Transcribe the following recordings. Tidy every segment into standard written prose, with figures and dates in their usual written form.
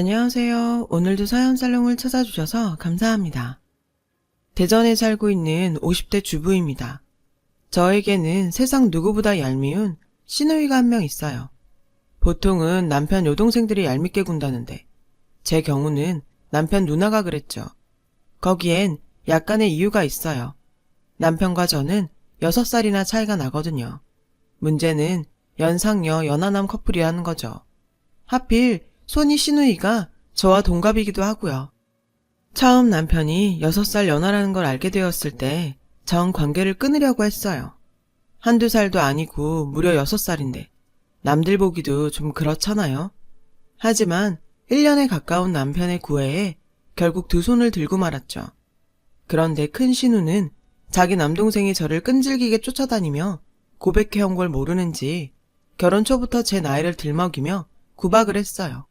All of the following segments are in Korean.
안녕하세요. 오늘도 사연살롱을 찾아주셔서 감사합니다. 대전에 살고 있는 50대 주부입니다. 저에게는 세상 누구보다 얄미운 시누이가 한 명 있어요. 보통은 남편 여동생들이 얄밉게 군다는데 제 경우는 남편 누나가 그랬죠. 거기엔 약간의 이유가 있어요. 남편과 저는 6살이나 차이가 나거든요. 문제는 연상녀 연하남 커플이라는 거죠. 하필 손이 시누이가 저와 동갑이기도 하고요. 처음 남편이 6살 연하라는 걸 알게 되었을 때 전 관계를 끊으려고 했어요. 한두 살도 아니고 무려 6살인데 남들 보기도 좀 그렇잖아요. 하지만 1년에 가까운 남편의 구애에 결국 두 손을 들고 말았죠. 그런데 큰 시누는 자기 남동생이 저를 끈질기게 쫓아다니며 고백해온 걸 모르는지 결혼 초부터 제 나이를 들먹이며 구박을 했어요.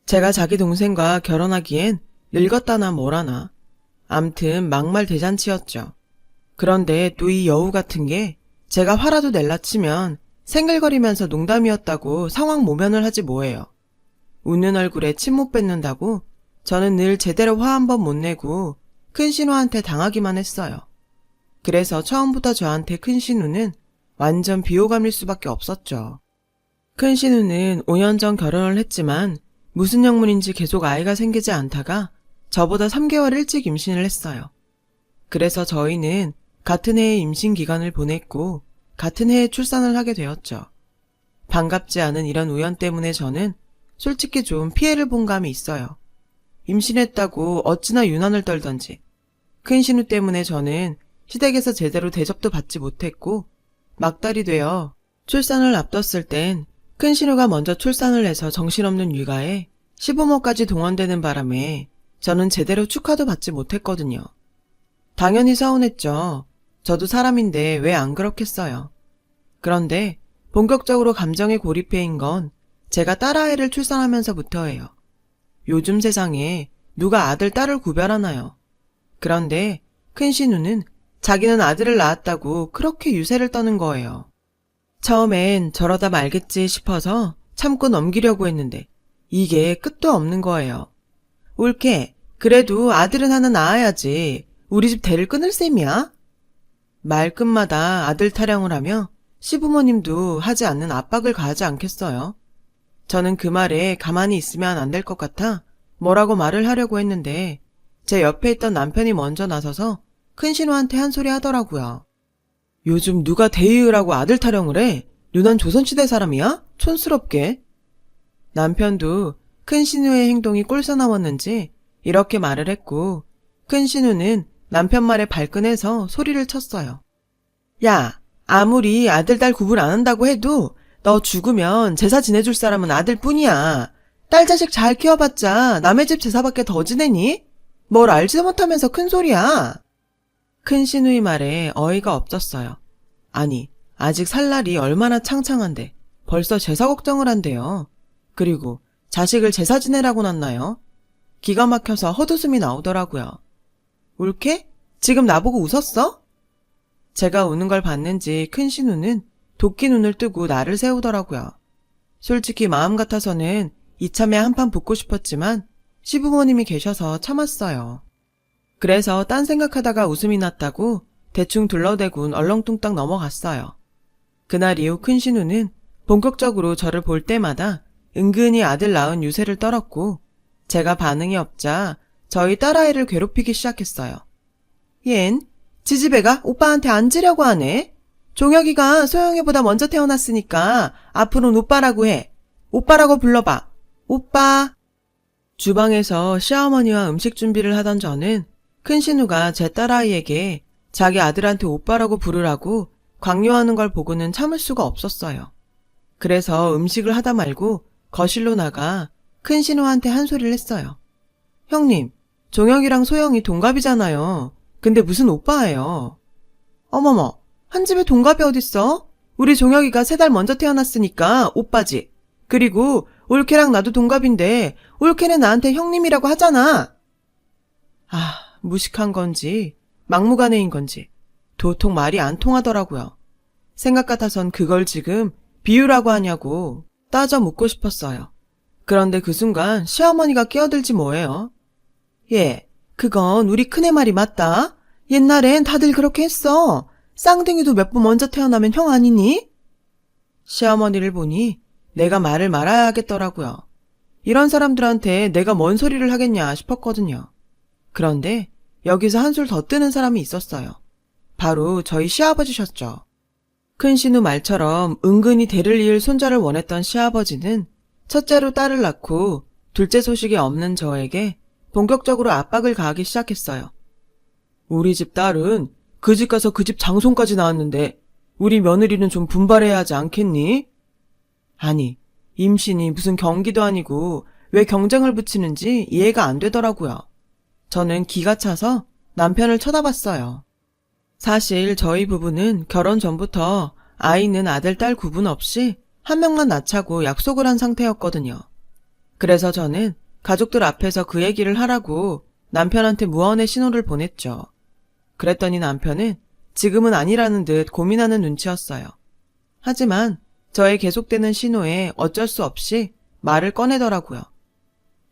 제가 자기 동생과 결혼하기엔 늙었다나 뭐라나. 암튼 막말 대잔치였죠. 그런데 또 이 여우 같은 게 제가 화라도 낼라 치면 생글거리면서 농담이었다고 상황 모면을 하지 뭐예요. 웃는 얼굴에 침 못 뱉는다고 저는 늘 제대로 화 한 번 못 내고 큰 신우한테 당하기만 했어요. 그래서 처음부터 저한테 큰 신우는 완전 비호감일 수밖에 없었죠. 큰 신우는 5년 전 결혼을 했지만 무슨 영문인지 계속 아이가 생기지 않다가 저보다 3개월 일찍 임신을 했어요. 그래서 저희는 같은 해에 임신 기간을 보냈고 같은 해에 출산을 하게 되었죠. 반갑지 않은 이런 우연 때문에 저는 솔직히 좀 피해를 본 감이 있어요. 임신했다고 어찌나 유난을 떨던지. 큰 신우 때문에 저는 시댁에서 제대로 대접도 받지 못했고 막달이 되어 출산을 앞뒀을 땐 큰 신우가 먼저 출산을 해서 정신없는 육아에 시부모까지 동원되는 바람에 저는 제대로 축하도 받지 못했거든요. 당연히 서운했죠. 저도 사람인데 왜 안 그렇겠어요. 그런데 본격적으로 감정에 고립해인 건 제가 딸아이를 출산하면서부터예요. 요즘 세상에 누가 아들, 딸을 구별하나요? 그런데 큰 신우는 자기는 아들을 낳았다고 그렇게 유세를 떠는 거예요. 처음엔 저러다 말겠지 싶어서 참고 넘기려고 했는데 이게 끝도 없는 거예요. 옳게 그래도 아들은 하나 낳아야지. 우리 집 대를 끊을 셈이야? 말끝마다 아들 타령을 하며 시부모님도 하지 않는 압박을 가하지 않겠어요. 저는 그 말에 가만히 있으면 안 될 것 같아 뭐라고 말을 하려고 했는데 제 옆에 있던 남편이 먼저 나서서 큰 신우한테 한 소리 하더라고요. 요즘 누가 대의으라고 아들 타령을 해? 누난 조선시대 사람이야? 촌스럽게. 남편도 큰 신우의 행동이 꼴사나웠는지 이렇게 말을 했고 큰 신우는 남편 말에 발끈해서 소리를 쳤어요. 야, 아무리 아들, 딸 구분 안 한다고 해도 너 죽으면 제사 지내줄 사람은 아들뿐이야. 딸 자식 잘 키워봤자 남의 집 제사밖에 더 지내니? 뭘 알지도 못하면서 큰 소리야. 큰 신우의 말에 어이가 없었어요. 아니, 아직 살 날이 얼마나 창창한데 벌써 제사 걱정을 한대요. 그리고 자식을 제사 지내라고 놨나요? 기가 막혀서 헛웃음이 나오더라고요. 옳게? 지금 나보고 웃었어? 제가 우는 걸 봤는지 큰 신우는 도끼 눈을 뜨고 나를 세우더라고요. 솔직히 마음 같아서는 이참에 한판 붙고 싶었지만 시부모님이 계셔서 참았어요. 그래서 딴 생각하다가 웃음이 났다고 대충 둘러대곤 얼렁뚱땅 넘어갔어요. 그날 이후 큰 신우는 본격적으로 저를 볼 때마다 은근히 아들 낳은 유세를 떨었고 제가 반응이 없자 저희 딸아이를 괴롭히기 시작했어요. 얜 지지배가 오빠한테 앉으려고 하네. 종혁이가 소영이보다 먼저 태어났으니까 앞으로는 오빠라고 해. 오빠라고 불러봐. 오빠. 주방에서 시어머니와 음식 준비를 하던 저는 큰 신우가 제 딸아이에게 자기 아들한테 오빠라고 부르라고 강요하는 걸 보고는 참을 수가 없었어요. 그래서 음식을 하다 말고 거실로 나가 큰 신우한테 한 소리를 했어요. 형님, 종혁이랑 소영이 동갑이잖아요. 근데 무슨 오빠예요. 어머머, 한 집에 동갑이 어딨어? 우리 종혁이가 3달 먼저 태어났으니까 오빠지. 그리고 올케랑 나도 동갑인데 올케는 나한테 형님이라고 하잖아. 아, 무식한 건지 막무가내인 건지 도통 말이 안 통하더라고요. 생각 같아선 그걸 지금 비유라고 하냐고 따져 묻고 싶었어요. 그런데 그 순간 시어머니가 끼어들지 뭐예요. 예, 그건 우리 큰애 말이 맞다. 옛날엔 다들 그렇게 했어. 쌍둥이도 몇 번 먼저 태어나면 형 아니니? 시어머니를 보니 내가 말을 말아야 하겠더라고요. 이런 사람들한테 내가 뭔 소리를 하겠냐 싶었거든요. 그런데 여기서 한술 더 뜨는 사람이 있었어요. 바로 저희 시아버지셨죠. 큰 신우 말처럼 은근히 대를 이을 손자를 원했던 시아버지는 첫째로 딸을 낳고 둘째 소식이 없는 저에게 본격적으로 압박을 가하기 시작했어요. 우리 집 딸은 그 집 가서 그 집 장손까지 낳았는데 우리 며느리는 좀 분발해야 하지 않겠니? 아니, 임신이 무슨 경기도 아니고 왜 경쟁을 붙이는지 이해가 안 되더라고요. 저는 기가 차서 남편을 쳐다봤어요. 사실 저희 부부는 결혼 전부터 아이는 아들, 딸 구분 없이 한 명만 낳자고 약속을 한 상태였거든요. 그래서 저는 가족들 앞에서 그 얘기를 하라고 남편한테 무언의 신호를 보냈죠. 그랬더니 남편은 지금은 아니라는 듯 고민하는 눈치였어요. 하지만 저의 계속되는 신호에 어쩔 수 없이 말을 꺼내더라고요.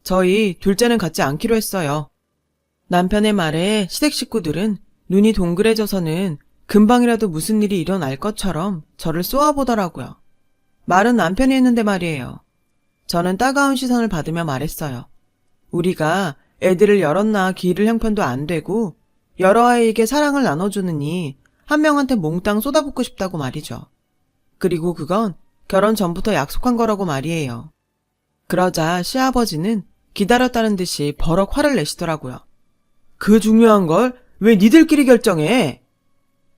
저희 둘째는 갖지 않기로 했어요. 남편의 말에 시댁 식구들은 눈이 동그래져서는 금방이라도 무슨 일이 일어날 것처럼 저를 쏘아보더라고요. 말은 남편이 했는데 말이에요. 저는 따가운 시선을 받으며 말했어요. 우리가 애들을 여럿 낳아 기를 형편도 안 되고 여러 아이에게 사랑을 나눠주느니 한 명한테 몽땅 쏟아붓고 싶다고 말이죠. 그리고 그건 결혼 전부터 약속한 거라고 말이에요. 그러자 시아버지는 기다렸다는 듯이 버럭 화를 내시더라고요. 그 중요한 걸 왜 니들끼리 결정해?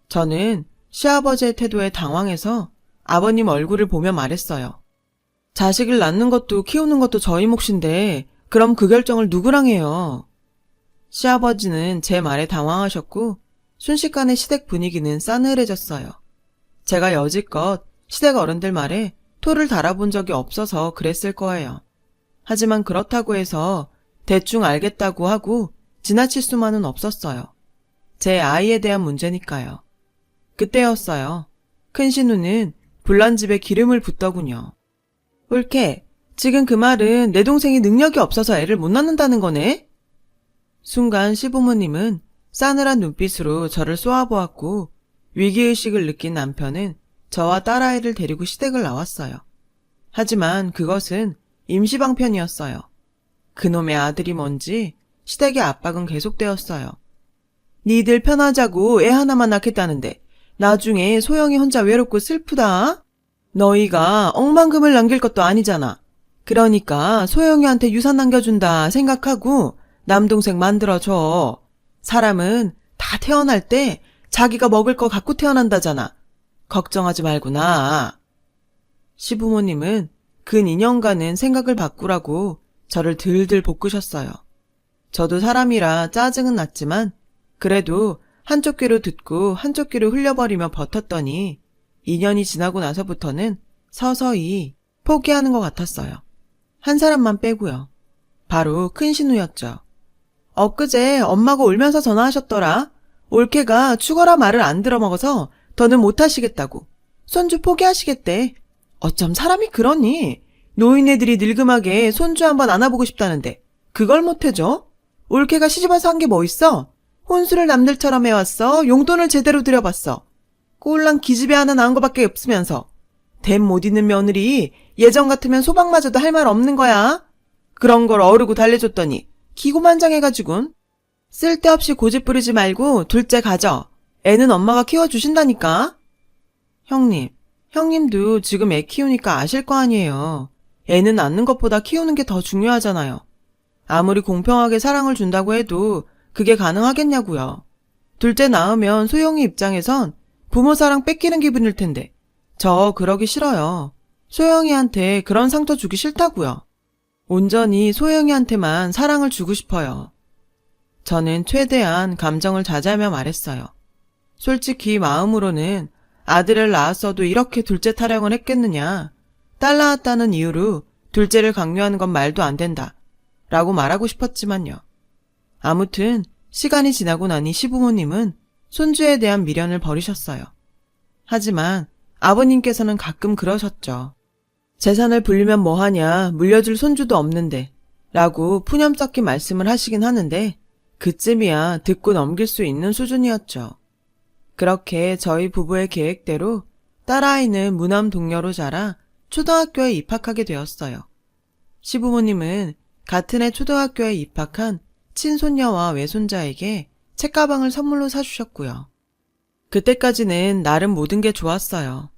저는 시아버지의 태도에 당황해서 아버님 얼굴을 보며 말했어요. 자식을 낳는 것도 키우는 것도 저희 몫인데 그럼 그 결정을 누구랑 해요? 시아버지는 제 말에 당황하셨고 순식간에 시댁 분위기는 싸늘해졌어요. 제가 여지껏 시댁 어른들 말에 토를 달아본 적이 없어서 그랬을 거예요. 하지만 그렇다고 해서 대충 알겠다고 하고 지나칠 수만은 없었어요. 제 아이에 대한 문제니까요. 그때였어요. 큰 신우는 불난 집에 기름을 붓더군요. 옳게, 지금 그 말은 내 동생이 능력이 없어서 애를 못 낳는다는 거네? 순간 시부모님은 싸늘한 눈빛으로 저를 쏘아보았고 위기의식을 느낀 남편은 저와 딸아이를 데리고 시댁을 나왔어요. 하지만 그것은 임시방편이었어요. 그놈의 아들이 뭔지 시댁의 압박은 계속되었어요. 니들 편하자고 애 하나만 낳겠다는데 나중에 소영이 혼자 외롭고 슬프다. 너희가 억만금을 남길 것도 아니잖아. 그러니까 소영이한테 유산 남겨준다 생각하고 남동생 만들어줘. 사람은 다 태어날 때 자기가 먹을 거 갖고 태어난다잖아. 걱정하지 말구나. 시부모님은 근 2년간은 생각을 바꾸라고 저를 들들 볶으셨어요. 저도 사람이라 짜증은 났지만 그래도 한쪽 귀로 듣고 한쪽 귀로 흘려버리며 버텼더니 2년이 지나고 나서부터는 서서히 포기하는 것 같았어요. 한 사람만 빼고요. 바로 큰 신우였죠. 엊그제 엄마가 울면서 전화하셨더라. 올케가 죽어라 말을 안 들어먹어서 더는 못하시겠다고. 손주 포기하시겠대. 어쩜 사람이 그러니? 노인네들이 늙음하게 손주 한번 안아보고 싶다는데 그걸 못해줘? 올케가 시집와서 한 게 뭐 있어? 혼수를 남들처럼 해왔어. 용돈을 제대로 들여봤어. 꼴랑 기집애 하나 낳은 거밖에 없으면서. 댐 못 있는 며느리 예전 같으면 소방마저도 할 말 없는 거야. 그런 걸 어르고 달래줬더니 기고만장해가지군. 쓸데없이 고집 부리지 말고 둘째 가져. 애는 엄마가 키워주신다니까. 형님도 지금 애 키우니까 아실 거 아니에요. 애는 낳는 것보다 키우는 게 더 중요하잖아요. 아무리 공평하게 사랑을 준다고 해도 그게 가능하겠냐고요. 둘째 낳으면 소영이 입장에선 부모 사랑 뺏기는 기분일 텐데 저 그러기 싫어요. 소영이한테 그런 상처 주기 싫다고요. 온전히 소영이한테만 사랑을 주고 싶어요. 저는 최대한 감정을 자제하며 말했어요. 솔직히 마음으로는 아들을 낳았어도 이렇게 둘째 타령을 했겠느냐. 딸 낳았다는 이유로 둘째를 강요하는 건 말도 안 된다. 라고 말하고 싶었지만요. 아무튼 시간이 지나고 나니 시부모님은 손주에 대한 미련을 버리셨어요. 하지만 아버님께서는 가끔 그러셨죠. 재산을 불리면 뭐하냐, 물려줄 손주도 없는데 라고 푸념 섞인 말씀을 하시긴 하는데 그쯤이야 듣고 넘길 수 있는 수준이었죠. 그렇게 저희 부부의 계획대로 딸아이는 무남 동료로 자라 초등학교에 입학하게 되었어요. 시부모님은 같은 해 초등학교에 입학한 친손녀와 외손자에게 책가방을 선물로 사주셨고요. 그때까지는 나름 모든 게 좋았어요.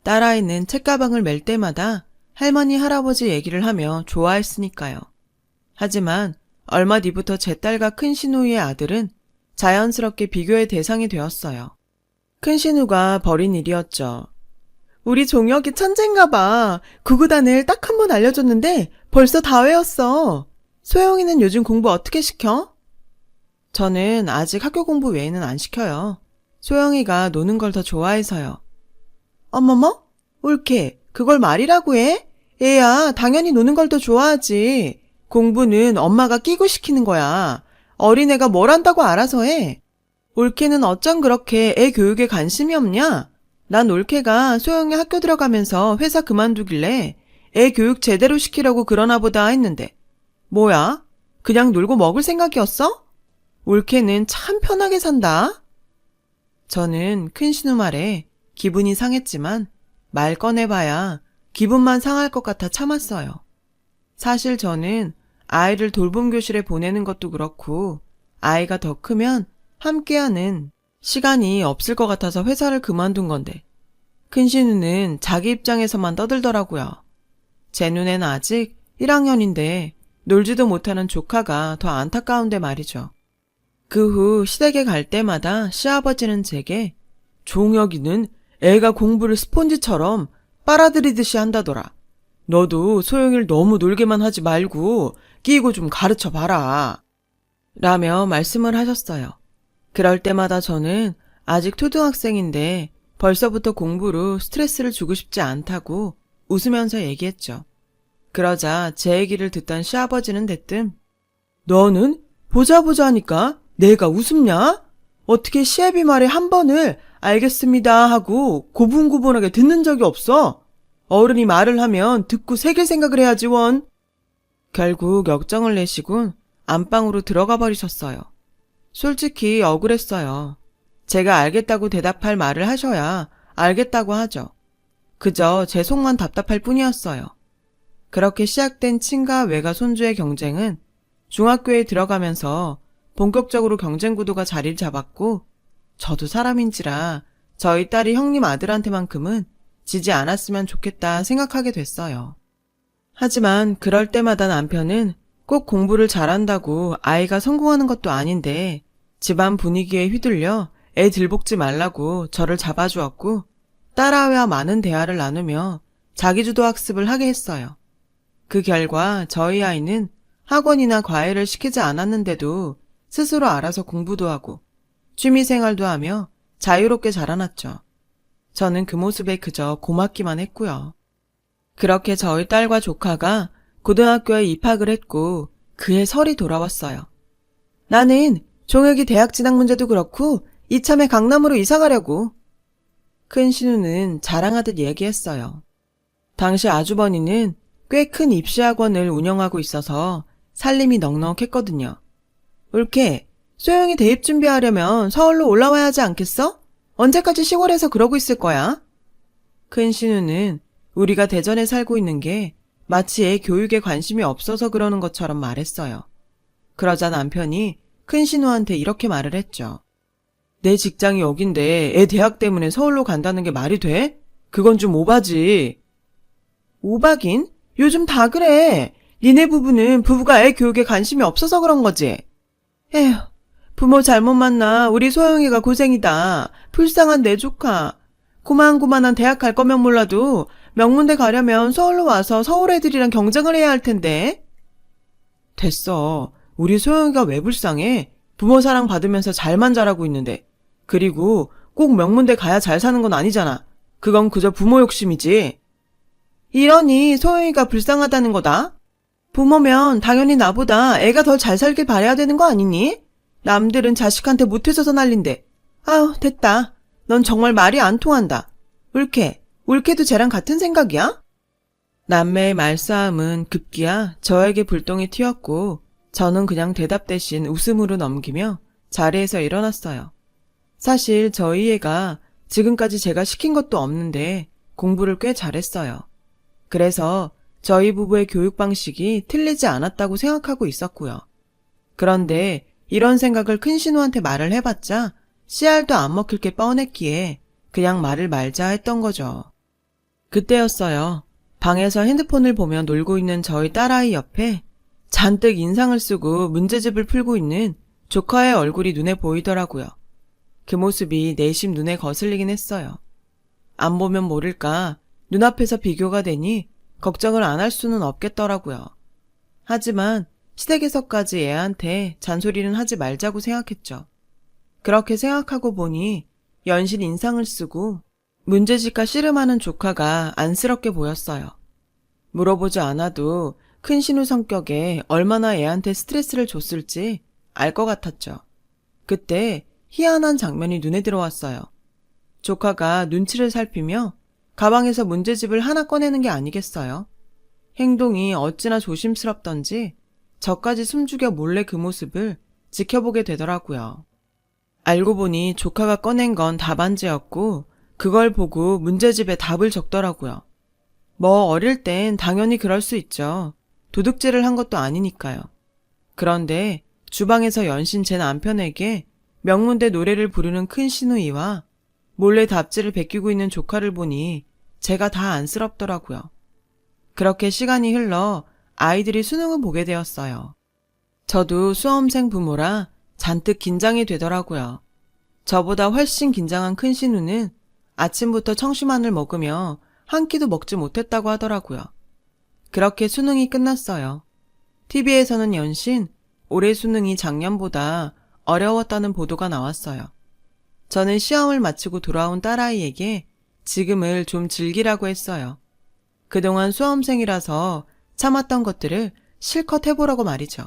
딸아이는 책가방을 멜 때마다 할머니, 할아버지 얘기를 하며 좋아했으니까요. 하지만 얼마 뒤부터 제 딸과 큰 신우의 아들은 자연스럽게 비교의 대상이 되었어요. 큰 신우가 벌인 일이었죠. 우리 종혁이 천재인가 봐. 구구단을 딱 한 번 알려줬는데 벌써 다 외웠어. 소영이는 요즘 공부 어떻게 시켜? 저는 아직 학교 공부 외에는 안 시켜요. 소영이가 노는 걸 더 좋아해서요. 어머머? 옳게 그걸 말이라고 해? 애야 당연히 노는 걸 더 좋아하지. 공부는 엄마가 끼고 시키는 거야. 어린애가 뭘 한다고 알아서 해. 올케는 어쩜 그렇게 애 교육에 관심이 없냐? 난 올케가 소영이 학교 들어가면서 회사 그만두길래 애 교육 제대로 시키려고 그러나 보다 했는데 뭐야? 그냥 놀고 먹을 생각이었어? 올케는 참 편하게 산다. 저는 큰 신우 말에 기분이 상했지만 말 꺼내봐야 기분만 상할 것 같아 참았어요. 사실 저는 아이를 돌봄 교실에 보내는 것도 그렇고 아이가 더 크면 함께하는 시간이 없을 것 같아서 회사를 그만둔 건데 큰 신우는 자기 입장에서만 떠들더라고요. 제 눈엔 아직 1학년인데 놀지도 못하는 조카가 더 안타까운데 말이죠. 그 후 시댁에 갈 때마다 시아버지는 제게 종혁이는 애가 공부를 스폰지처럼 빨아들이듯이 한다더라. 너도 소영이를 너무 놀게만 하지 말고 끼고 좀 가르쳐봐라. 라며 말씀을 하셨어요. 그럴 때마다 저는 아직 초등학생인데 벌써부터 공부로 스트레스를 주고 싶지 않다고 웃으면서 얘기했죠. 그러자 제 얘기를 듣던 시아버지는 대뜸 너는 보자 하니까 내가 웃음냐? 어떻게 시애비 말에 한 번을 알겠습니다 하고 고분고분하게 듣는 적이 없어? 어른이 말을 하면 듣고 새길 생각을 해야지 원. 결국 역정을 내시곤 안방으로 들어가 버리셨어요. 솔직히 억울했어요. 제가 알겠다고 대답할 말을 하셔야 알겠다고 하죠. 그저 제 속만 답답할 뿐이었어요. 그렇게 시작된 친가 외가 손주의 경쟁은 중학교에 들어가면서 본격적으로 경쟁 구도가 자리를 잡았고 저도 사람인지라 저희 딸이 형님 아들한테만큼은 지지 않았으면 좋겠다 생각하게 됐어요. 하지만 그럴 때마다 남편은 꼭 공부를 잘한다고 아이가 성공하는 것도 아닌데 집안 분위기에 휘둘려 애 들볶지 말라고 저를 잡아주었고 딸아이와 많은 대화를 나누며 자기주도 학습을 하게 했어요. 그 결과 저희 아이는 학원이나 과외를 시키지 않았는데도 스스로 알아서 공부도 하고 취미생활도 하며 자유롭게 자라났죠. 저는 그 모습에 그저 고맙기만 했고요. 그렇게 저희 딸과 조카가 고등학교에 입학을 했고 그해 설이 돌아왔어요. 나는 종혁이 대학 진학 문제도 그렇고 이참에 강남으로 이사 가려고. 큰 신우는 자랑하듯 얘기했어요. 당시 아주버니는 꽤 큰 입시학원을 운영하고 있어서 살림이 넉넉했거든요. 옳게 소영이 대입 준비하려면 서울로 올라와야 하지 않겠어? 언제까지 시골에서 그러고 있을 거야? 큰 신우는 우리가 대전에 살고 있는 게 마치 애 교육에 관심이 없어서 그러는 것처럼 말했어요. 그러자 남편이 큰 신우한테 이렇게 말을 했죠. 내 직장이 여긴데 애 대학 때문에 서울로 간다는 게 말이 돼? 그건 좀 오바지. 오바긴? 요즘 다 그래. 니네 부부는 부부가 애 교육에 관심이 없어서 그런 거지. 에휴, 부모 잘못 만나 우리 소영이가 고생이다. 불쌍한 내 조카. 고만고만한 대학 갈 거면 몰라도 명문대 가려면 서울로 와서 서울 애들이랑 경쟁을 해야 할 텐데. 됐어. 우리 소영이가 왜 불쌍해? 부모 사랑 받으면서 잘만 자라고 있는데. 그리고 꼭 명문대 가야 잘 사는 건 아니잖아. 그건 그저 부모 욕심이지. 이러니 소영이가 불쌍하다는 거다. 부모면 당연히 나보다 애가 더 잘 살길 바라야 되는 거 아니니? 남들은 자식한테 못해줘서 난린데. 아유, 됐다. 넌 정말 말이 안 통한다. 울케도 쟤랑 같은 생각이야? 남매의 말싸움은 급기야 저에게 불똥이 튀었고 저는 그냥 대답 대신 웃음으로 넘기며 자리에서 일어났어요. 사실 저희 애가 지금까지 제가 시킨 것도 없는데 공부를 꽤 잘했어요. 그래서 저희 부부의 교육 방식이 틀리지 않았다고 생각하고 있었고요. 그런데 이런 생각을 큰 신우한테 말을 해봤자 씨알도 안 먹힐 게 뻔했기에 그냥 말을 말자 했던 거죠. 그때였어요. 방에서 핸드폰을 보며 놀고 있는 저희 딸아이 옆에 잔뜩 인상을 쓰고 문제집을 풀고 있는 조카의 얼굴이 눈에 보이더라고요. 그 모습이 내심 눈에 거슬리긴 했어요. 안 보면 모를까 눈앞에서 비교가 되니 걱정을 안 할 수는 없겠더라고요. 하지만 시댁에서까지 애한테 잔소리는 하지 말자고 생각했죠. 그렇게 생각하고 보니 연신 인상을 쓰고 문제집과 씨름하는 조카가 안쓰럽게 보였어요. 물어보지 않아도 큰 신우 성격에 얼마나 애한테 스트레스를 줬을지 알 것 같았죠. 그때 희한한 장면이 눈에 들어왔어요. 조카가 눈치를 살피며 가방에서 문제집을 하나 꺼내는 게 아니겠어요? 행동이 어찌나 조심스럽던지 저까지 숨죽여 몰래 그 모습을 지켜보게 되더라고요. 알고 보니 조카가 꺼낸 건 답안지였고 그걸 보고 문제집에 답을 적더라고요. 뭐 어릴 땐 당연히 그럴 수 있죠. 도둑질을 한 것도 아니니까요. 그런데 주방에서 연신 제 남편에게 명문대 노래를 부르는 큰 시누이와 몰래 답지를 베끼고 있는 조카를 보니 제가 다 안쓰럽더라고요. 그렇게 시간이 흘러 아이들이 수능을 보게 되었어요. 저도 수험생 부모라 잔뜩 긴장이 되더라고요. 저보다 훨씬 긴장한 큰 신우는 아침부터 청심환을 먹으며 한 끼도 먹지 못했다고 하더라고요. 그렇게 수능이 끝났어요. TV에서는 연신 올해 수능이 작년보다 어려웠다는 보도가 나왔어요. 저는 시험을 마치고 돌아온 딸아이에게 지금을 좀 즐기라고 했어요. 그동안 수험생이라서 참았던 것들을 실컷 해보라고 말이죠.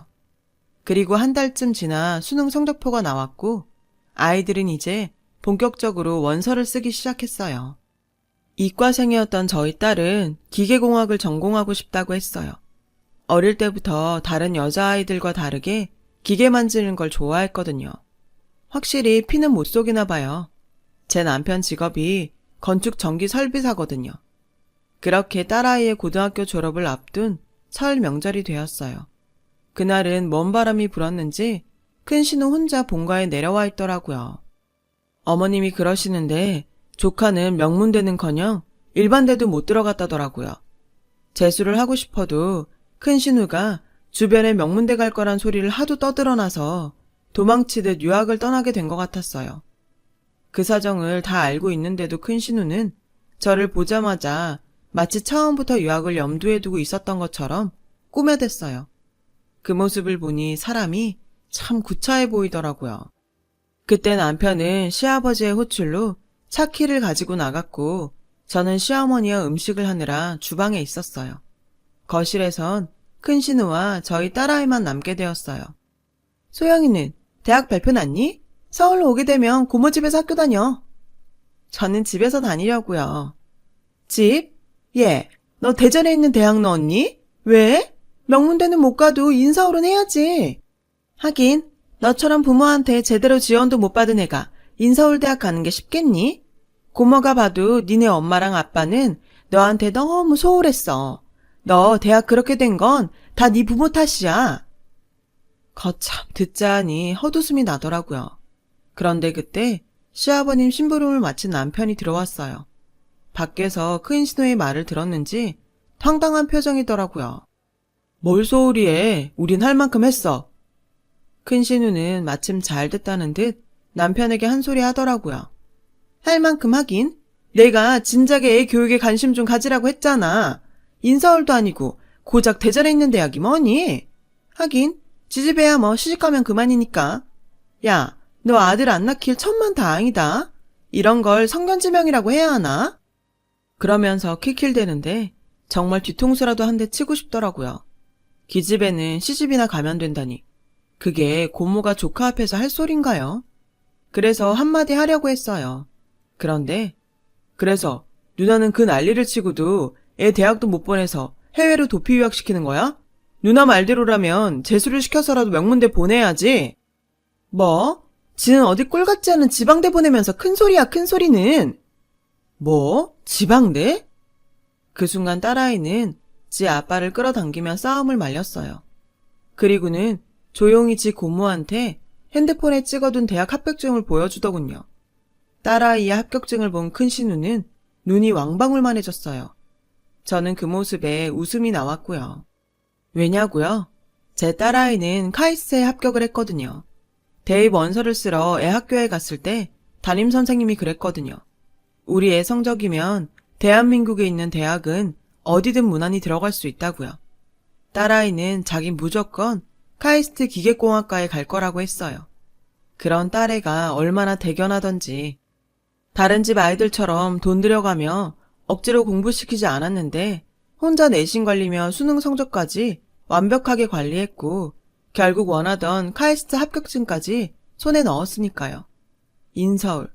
그리고 한 달쯤 지나 수능 성적표가 나왔고 아이들은 이제 본격적으로 원서를 쓰기 시작했어요. 이과생이었던 저희 딸은 기계공학을 전공하고 싶다고 했어요. 어릴 때부터 다른 여자아이들과 다르게 기계 만지는 걸 좋아했거든요. 확실히 피는 못 속이나 봐요. 제 남편 직업이 건축 전기 설비사거든요. 그렇게 딸아이의 고등학교 졸업을 앞둔 설 명절이 되었어요. 그날은 먼 바람이 불었는지 큰 신우 혼자 본가에 내려와 있더라고요. 어머님이 그러시는데 조카는 명문대는커녕 일반대도 못 들어갔다더라고요. 재수를 하고 싶어도 큰 신우가 주변에 명문대 갈 거란 소리를 하도 떠들어놔서 도망치듯 유학을 떠나게 된 것 같았어요. 그 사정을 다 알고 있는데도 큰 신우는 저를 보자마자 마치 처음부터 유학을 염두에 두고 있었던 것처럼 꾸며댔어요. 그 모습을 보니 사람이 참 구차해 보이더라고요. 그때 남편은 시아버지의 호출로 차키를 가지고 나갔고 저는 시어머니와 음식을 하느라 주방에 있었어요. 거실에선 큰 신우와 저희 딸아이만 남게 되었어요. 소영이는 대학 발표 났니? 서울로 오게 되면 고모 집에서 학교 다녀. 저는 집에서 다니려고요. 집? 예, 너 대전에 있는 대학 넣었니? 왜? 명문대는 못 가도 인서울은 해야지. 하긴 너처럼 부모한테 제대로 지원도 못 받은 애가 인서울대학 가는 게 쉽겠니? 고모가 봐도 니네 엄마랑 아빠는 너한테 너무 소홀했어. 너 대학 그렇게 된 건 다 네 부모 탓이야. 거참 듣자 하니 헛웃음이 나더라고요. 그런데 그때 시아버님 심부름을 마친 남편이 들어왔어요. 밖에서 큰 신우의 말을 들었는지 황당한 표정이더라고요. 뭘 소홀히 해. 우린 할 만큼 했어. 큰 신우는 마침 잘 됐다는 듯 남편에게 한 소리 하더라고요. 할 만큼 하긴. 내가 진작에 애 교육에 관심 좀 가지라고 했잖아. 인서울도 아니고 고작 대전에 있는 대학이 뭐니? 하긴 지집애야 뭐 시집가면 그만이니까. 야, 너 아들 안 낳길 천만다행이다. 이런 걸 성견지명이라고 해야 하나? 그러면서 킬킬대는데 정말 뒤통수라도 한 대 치고 싶더라고요. 기집애는 시집이나 가면 된다니. 그게 고모가 조카 앞에서 할 소린가요? 그래서 한마디 하려고 했어요. 그런데 그래서 누나는 그 난리를 치고도 애 대학도 못 보내서 해외로 도피 유학시키는 거야? 누나 말대로라면 재수를 시켜서라도 명문대 보내야지. 뭐? 지는 어디 꼴 같지 않은 지방대 보내면서 큰 소리야, 큰 소리는. 뭐? 지방대? 그 순간 딸아이는 지 아빠를 끌어당기며 싸움을 말렸어요. 그리고는 조용히 지 고모한테 핸드폰에 찍어둔 대학 합격증을 보여주더군요. 딸아이의 합격증을 본 큰 신우는 눈이 왕방울만해졌어요. 저는 그 모습에 웃음이 나왔고요. 왜냐고요? 제 딸아이는 카이스트에 합격을 했거든요. 대입 원서를 쓰러 애 학교에 갔을 때 담임선생님이 그랬거든요. 우리 애 성적이면 대한민국에 있는 대학은 어디든 무난히 들어갈 수 있다고요. 딸아이는 자긴 무조건 카이스트 기계공학과에 갈 거라고 했어요. 그런 딸애가 얼마나 대견하던지. 다른 집 아이들처럼 돈 들여가며 억지로 공부시키지 않았는데 혼자 내신 관리며 수능 성적까지 완벽하게 관리했고 결국 원하던 카이스트 합격증까지 손에 넣었으니까요. 인서울,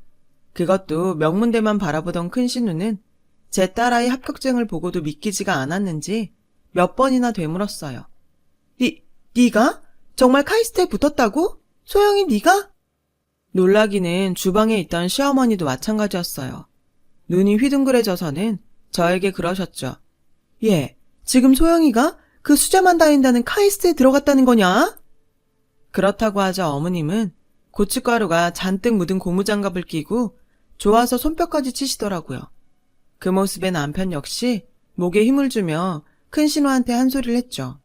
그것도 명문대만 바라보던 큰 신우는 제 딸아이 합격증을 보고도 믿기지가 않았는지 몇 번이나 되물었어요. 네가? 정말 카이스트에 붙었다고? 소영이 네가? 놀라기는 주방에 있던 시어머니도 마찬가지였어요. 눈이 휘둥그레져서는 저에게 그러셨죠. 얘, 지금 소영이가 그 수재만 다닌다는 카이스트에 들어갔다는 거냐? 그렇다고 하자 어머님은 고춧가루가 잔뜩 묻은 고무장갑을 끼고 좋아서 손뼉까지 치시더라고요. 그 모습에 남편 역시 목에 힘을 주며 큰 신우한테 한 소리를 했죠.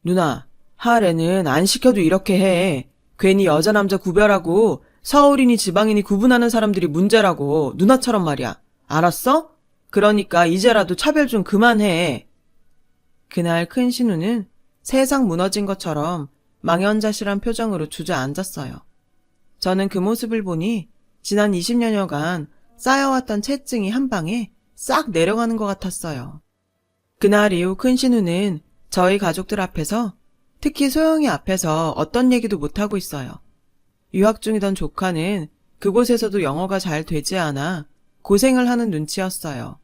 누나, 하래는 안 시켜도 이렇게 해. 괜히 여자 남자 구별하고 서울이니 지방이니 구분하는 사람들이 문제라고. 누나처럼 말이야. 알았어? 그러니까 이제라도 차별 좀 그만해. 그날 큰 신우는 세상 무너진 것처럼 망연자실한 표정으로 주저앉았어요. 저는 그 모습을 보니 지난 20년여간 쌓여왔던 채증이 한 방에 싹 내려가는 것 같았어요. 그날 이후 큰 신우는 저희 가족들 앞에서, 특히 소영이 앞에서 어떤 얘기도 못하고 있어요. 유학 중이던 조카는 그곳에서도 영어가 잘 되지 않아 고생을 하는 눈치였어요.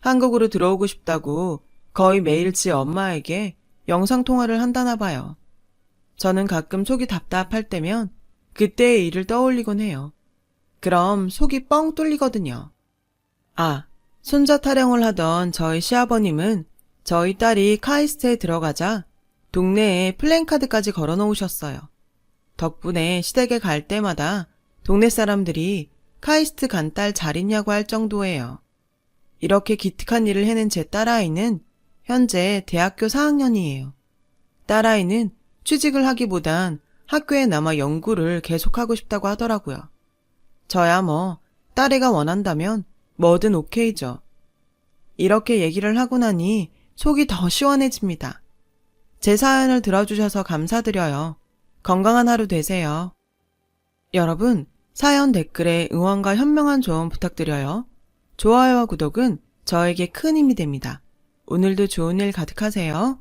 한국으로 들어오고 싶다고 거의 매일 지 엄마에게 영상통화를 한다나 봐요. 저는 가끔 속이 답답할 때면 그때의 일을 떠올리곤 해요. 그럼 속이 뻥 뚫리거든요. 아, 손자 타령을 하던 저희 시아버님은 저희 딸이 카이스트에 들어가자 동네에 플랜카드까지 걸어놓으셨어요. 덕분에 시댁에 갈 때마다 동네 사람들이 카이스트 간 딸 잘 있냐고 할 정도예요. 이렇게 기특한 일을 해낸 제 딸아이는 현재 대학교 4학년이에요. 딸아이는 취직을 하기보단 학교에 남아 연구를 계속하고 싶다고 하더라고요. 저야 뭐 딸애가 원한다면 뭐든 오케이죠. 이렇게 얘기를 하고 나니 속이 더 시원해집니다. 제 사연을 들어주셔서 감사드려요. 건강한 하루 되세요. 여러분, 사연 댓글에 응원과 현명한 조언 부탁드려요. 좋아요와 구독은 저에게 큰 힘이 됩니다. 오늘도 좋은 일 가득하세요.